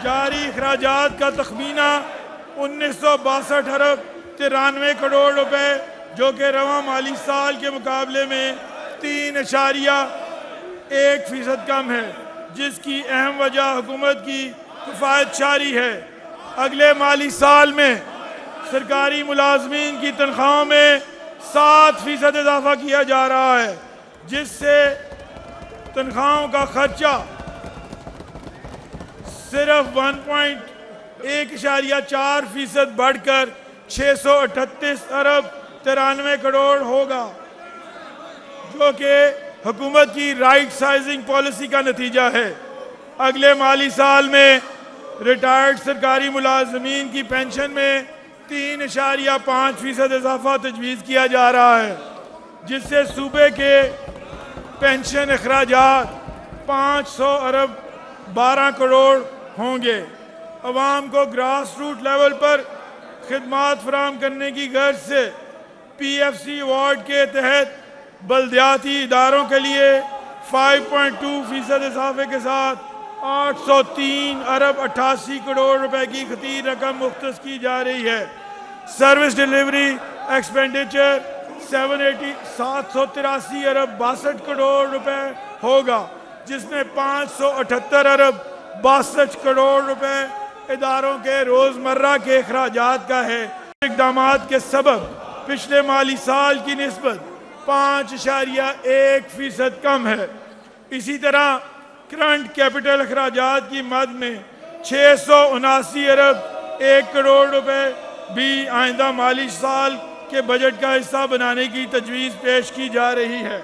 جاری اخراجات کا تخمینہ 1962 ارب 93 کروڑ روپے، جو کہ رواں مالی سال کے مقابلے میں 3.1% کم ہے، جس کی اہم وجہ حکومت کی کفایت شاری ہے۔ اگلے مالی سال میں سرکاری ملازمین کی تنخواہوں میں 7% اضافہ کیا جا رہا ہے، جس سے تنخواہوں کا خرچہ صرف 1.4% بڑھ کر 638 ارب 93 کروڑ ہوگا، جو کہ حکومت کی رائٹ سائزنگ پالیسی کا نتیجہ ہے۔ اگلے مالی سال میں ریٹائرڈ سرکاری ملازمین کی پینشن میں 3.5% اضافہ تجویز کیا جا رہا ہے، جس سے صوبے کے پینشن اخراجات 500 ارب 12 کروڑ ہوں گے۔ عوام کو گراس روٹ لیول پر خدمات فراہم کرنے کی غرض سے پی ایف سی ایوارڈ کے تحت بلدیاتی اداروں کے لیے 5.2% اضافے کے ساتھ 803 ارب 88 کروڑ روپے کی خطیر رقم مختص کی جا رہی ہے۔ سروس ڈیلیوری ایکسپینڈیچر 783 ارب 62 کروڑ روپے ہوگا، جس میں 578 ارب 62 کروڑ روپے اداروں کے روزمرہ کے اخراجات کا ہے۔ اقدامات کے سبب پچھلے مالی سال کی نسبت 5.1% کم ہے۔ اسی طرح کرنٹ کیپٹل اخراجات کی مد میں 679 ارب 1 کروڑ روپے بھی آئندہ مالی سال کے بجٹ کا حصہ بنانے کی تجویز پیش کی جا رہی ہے۔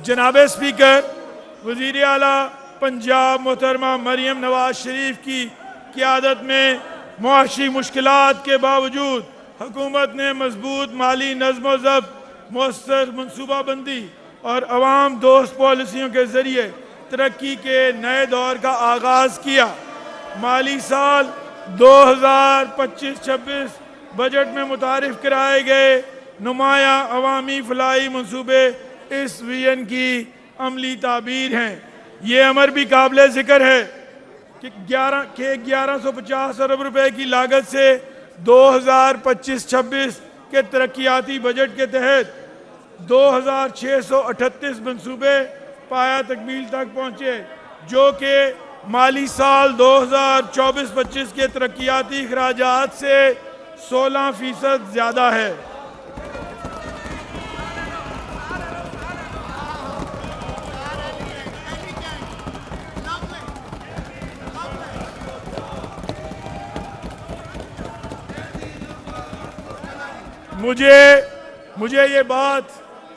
جناب اسپیکر، وزیر اعلیٰ پنجاب محترمہ مریم نواز شریف کی قیادت میں معاشی مشکلات کے باوجود حکومت نے مضبوط مالی نظم و ضبط، مؤثر منصوبہ بندی اور عوام دوست پالیسیوں کے ذریعے ترقی کے نئے دور کا آغاز کیا۔ مالی سال 2025-26 بجٹ میں متعارف کرائے گئے نمایاں عوامی فلاحی منصوبے اس ویژن کی عملی تعبیر ہیں۔ یہ امر بھی قابل ذکر ہے کہ 1150 ارب روپے کی لاگت سے 2025-26 کے ترقیاتی بجٹ کے تحت 2638 منصوبے پایہ تکمیل تک پہنچے، جو کہ مالی سال 2024-25 کے ترقیاتی اخراجات سے 16% زیادہ ہے۔ مجھے یہ بات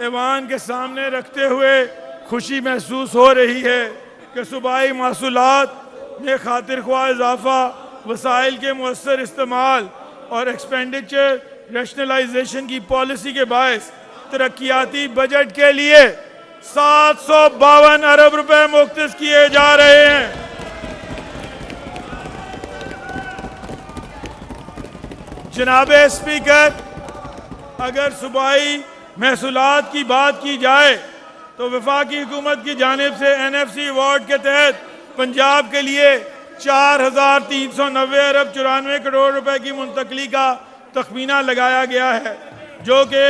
ایوان کے سامنے رکھتے ہوئے خوشی محسوس ہو رہی ہے کہ صوبائی محصولات میں خاطر خواہ اضافہ، وسائل کے مؤثر استعمال اور ایکسپینڈیچر ریشنلائزیشن کی پالیسی کے باعث ترقیاتی بجٹ کے لیے 752 ارب روپے مختص کیے جا رہے ہیں۔ جناب اسپیکر، اگر صوبائی محصولات کی بات کی جائے تو وفاقی حکومت کی جانب سے NFC ایوارڈ کے تحت پنجاب کے لیے 4390 ارب 94 کروڑ روپے کی منتقلی کا تخمینہ لگایا گیا ہے، جو کہ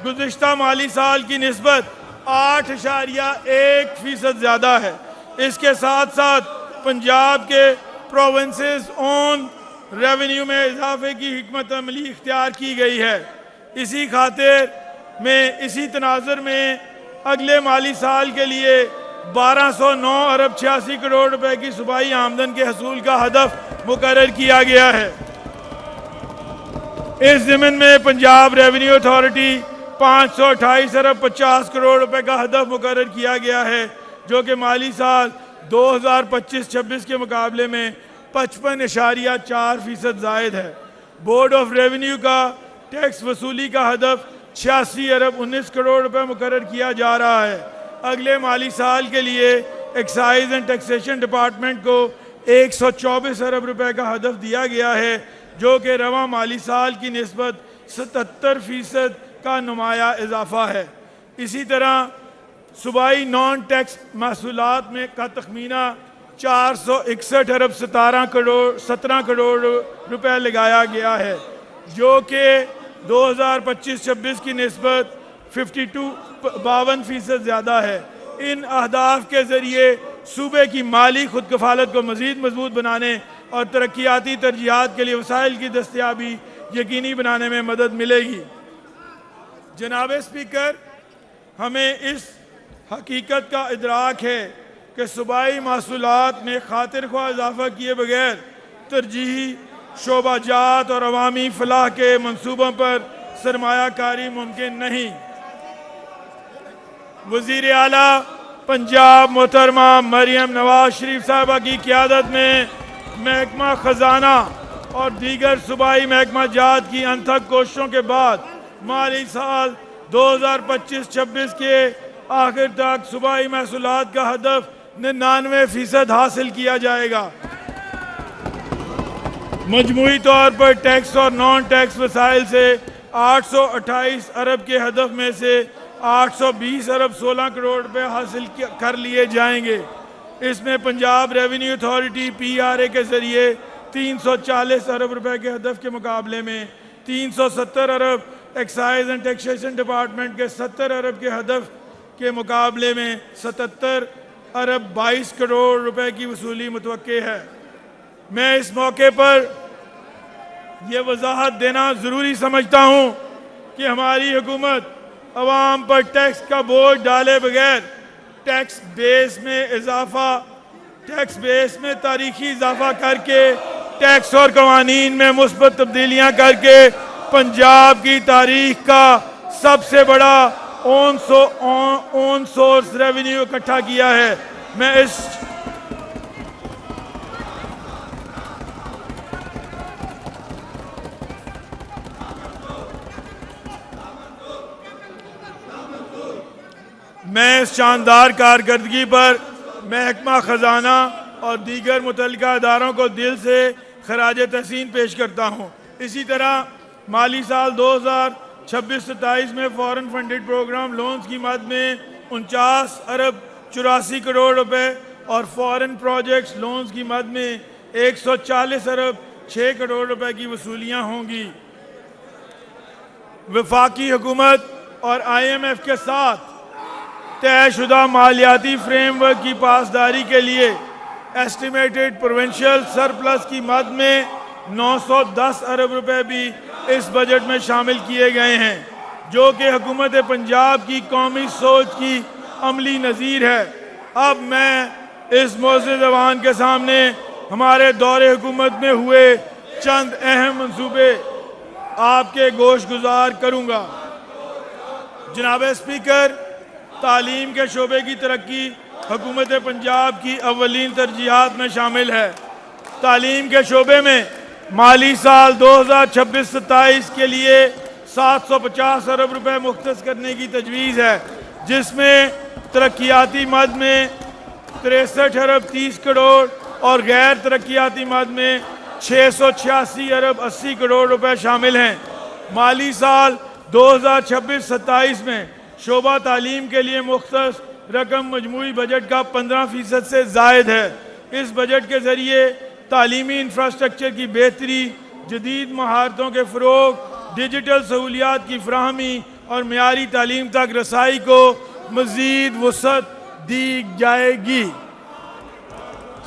گزشتہ مالی سال کی نسبت 8.1% زیادہ ہے۔ اس کے ساتھ ساتھ پنجاب کے پروونسز اون ریونیو میں اضافے کی حکمت عملی اختیار کی گئی ہے۔ اسی خاطر میں اسی تناظر میں اگلے مالی سال کے لیے 1209 ارب 86 کروڑ روپے کی صوبائی آمدن کے حصول کا ہدف مقرر کیا گیا ہے۔ اس ضمن میں پنجاب ریونیو اتھارٹی 528 ارب 50 کروڑ روپے کا ہدف مقرر کیا گیا ہے، جو کہ مالی سال 2025-26 کے مقابلے میں 55.4% زائد ہے۔ بورڈ آف ریونیو کا ٹیکس وصولی کا ہدف 86 ارب 19 کروڑ روپے مقرر کیا جا رہا ہے۔ اگلے مالی سال کے لیے ایکسائز اینڈ ٹیکسیشن ڈپارٹمنٹ کو 124 ارب روپے کا ہدف دیا گیا ہے، جو کہ رواں مالی سال کی نسبت 77% کا نمایاں اضافہ ہے۔ اسی طرح صوبائی نان ٹیکس محصولات میں کا تخمینہ 461 ارب 17 کروڑ روپے لگایا گیا ہے، جو کہ 2025-26 کی نسبت 52% زیادہ ہے۔ ان اہداف کے ذریعے صوبے کی مالی خود کفالت کو مزید مضبوط بنانے اور ترقیاتی ترجیحات کے لیے وسائل کی دستیابی یقینی بنانے میں مدد ملے گی۔ جناب اسپیکر، ہمیں اس حقیقت کا ادراک ہے کہ صوبائی محصولات میں خاطر خواہ اضافہ کیے بغیر ترجیحی شعبہ جات اور عوامی فلاح کے منصوبوں پر سرمایہ کاری ممکن نہیں۔ وزیر اعلیٰ پنجاب محترمہ مریم نواز شریف صاحبہ کی قیادت میں محکمہ خزانہ اور دیگر صوبائی محکمہ جات کی انتھک کوششوں کے بعد مالی سال 2025-26 کے آخر تک صوبائی محصولات کا ہدف 99% حاصل کیا جائے گا۔ مجموعی طور پر ٹیکس اور نان ٹیکس وسائل سے 828 ارب کے ہدف میں سے 820 ارب 16 کروڑ روپے حاصل کر لیے جائیں گے۔ اس میں پنجاب ریونیو اتھارٹی PRA کے ذریعے 340 ارب روپے کے ہدف کے مقابلے میں 370 ارب، ایکسائز اینڈ ٹیکسیشن ڈپارٹمنٹ کے 70 ارب کے ہدف کے مقابلے میں 77 ارب 22 کروڑ روپے کی وصولی متوقع ہے۔ میں اس موقع پر یہ وضاحت دینا ضروری سمجھتا ہوں کہ ہماری حکومت عوام پر ٹیکس کا بوجھ ڈالے بغیر ٹیکس بیس میں تاریخی اضافہ کر کے ٹیکس اور قوانین میں مثبت تبدیلیاں کر کے پنجاب کی تاریخ کا سب سے بڑا اون سورس ریونیو اکٹھا کیا ہے۔ میں اس شاندار کارکردگی پر محکمہ خزانہ اور دیگر متعلقہ اداروں کو دل سے خراج تحسین پیش کرتا ہوں۔ اسی طرح مالی سال 2026-27 میں فورن فنڈڈ پروگرام لونز کی مد میں 49 ارب 84 کروڑ روپے اور فورن پروجیکٹس لونز کی مد میں 140 ارب 6 کروڑ روپے کی وصولیاں ہوں گی۔ وفاقی حکومت اور IMF کے ساتھ طے شدہ مالیاتی فریم ورک کی پاسداری کے لیے ایسٹیمیٹڈ پروونشل سرپلس کی مد میں 910 ارب روپے بھی اس بجٹ میں شامل کیے گئے ہیں، جو کہ حکومت پنجاب کی قومی سوچ کی عملی نظیر ہے۔ اب میں اس معزز ایوان کے سامنے ہمارے دور حکومت میں ہوئے چند اہم منصوبے آپ کے گوش گزار کروں گا۔ جناب اسپیکر، تعلیم کے شعبے کی ترقی حکومت پنجاب کی اولین ترجیحات میں شامل ہے۔ تعلیم کے شعبے میں مالی سال 2026-27 کے لیے 750 ارب روپے مختص کرنے کی تجویز ہے، جس میں ترقیاتی مد میں 63 ارب 30 کروڑ اور غیر ترقیاتی مد میں 686 ارب 80 کروڑ روپے شامل ہیں۔ مالی سال 2026-27 میں شعبہ تعلیم کے لیے مختص رقم مجموعی بجٹ کا 15% سے زائد ہے۔ اس بجٹ کے ذریعے تعلیمی انفراسٹرکچر کی بہتری، جدید مہارتوں کے فروغ، ڈیجیٹل سہولیات کی فراہمی اور معیاری تعلیم تک رسائی کو مزید وسعت دی جائے گی۔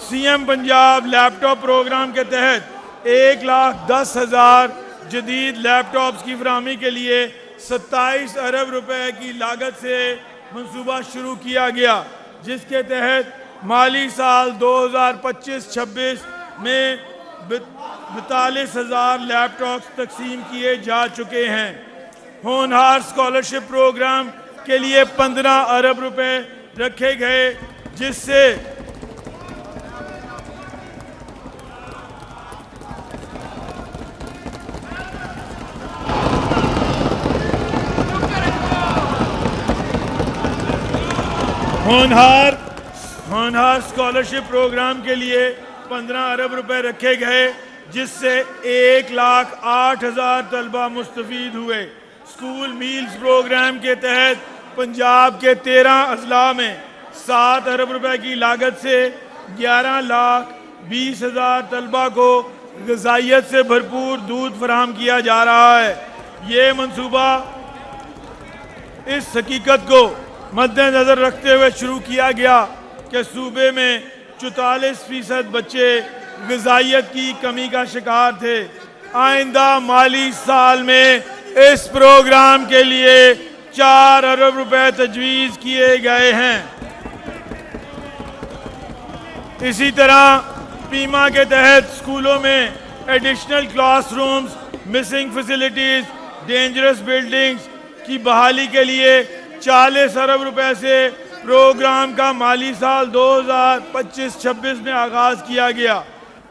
CM پنجاب لیپ ٹاپ پروگرام کے تحت 1,10,000 جدید لیپ ٹاپس کی فراہمی کے لیے 27 ارب روپے کی لاگت سے منصوبہ شروع کیا گیا، جس کے تحت مالی سال 2025-26 میں 42,000 لیپ ٹاپس تقسیم کیے جا چکے ہیں۔ ہونہار اسکالرشپ پروگرام کے لیے 15 ارب روپے رکھے گئے، جس سے ہونہار اسکالرشپ پروگرام کے لیے 15 ارب روپے رکھے گئے، جس سے 1,08,000 طلبہ مستفید ہوئے۔ اسکول میلز پروگرام کے تحت پنجاب کے 13 اضلاع میں 7 ارب روپے کی لاگت سے 11,20,000 طلبہ کو غذائیت سے بھرپور دودھ فراہم کیا جا رہا ہے۔ یہ منصوبہ اس حقیقت کو مد نظر رکھتے ہوئے شروع کیا گیا کہ صوبے میں 44% بچے غذائیت کی کمی کا شکار تھے۔ آئندہ مالی سال میں اس پروگرام کے لیے 4 ارب روپے تجویز کیے گئے ہیں۔ اسی طرح پیما کے تحت اسکولوں میں additional class rooms, missing facilities, dangerous buildings کی بحالی کے لیے 40 ارب روپے سے پروگرام کا مالی سال 2025-26 میں آغاز کیا گیا۔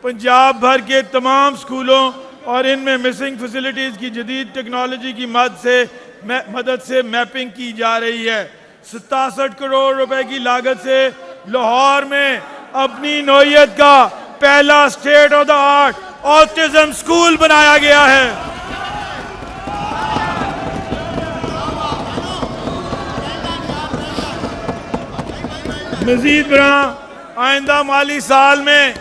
پنجاب بھر کے تمام اسکولوں اور ان میں مسنگ فیسلٹیز کی جدید ٹیکنالوجی کی مدد سے میپنگ کی جا رہی ہے۔ 67 کروڑ روپے کی لاگت سے لاہور میں اپنی نوعیت کا پہلا state of the art autism school بنایا گیا ہے۔ مزید برآں آئندہ مالی سال میں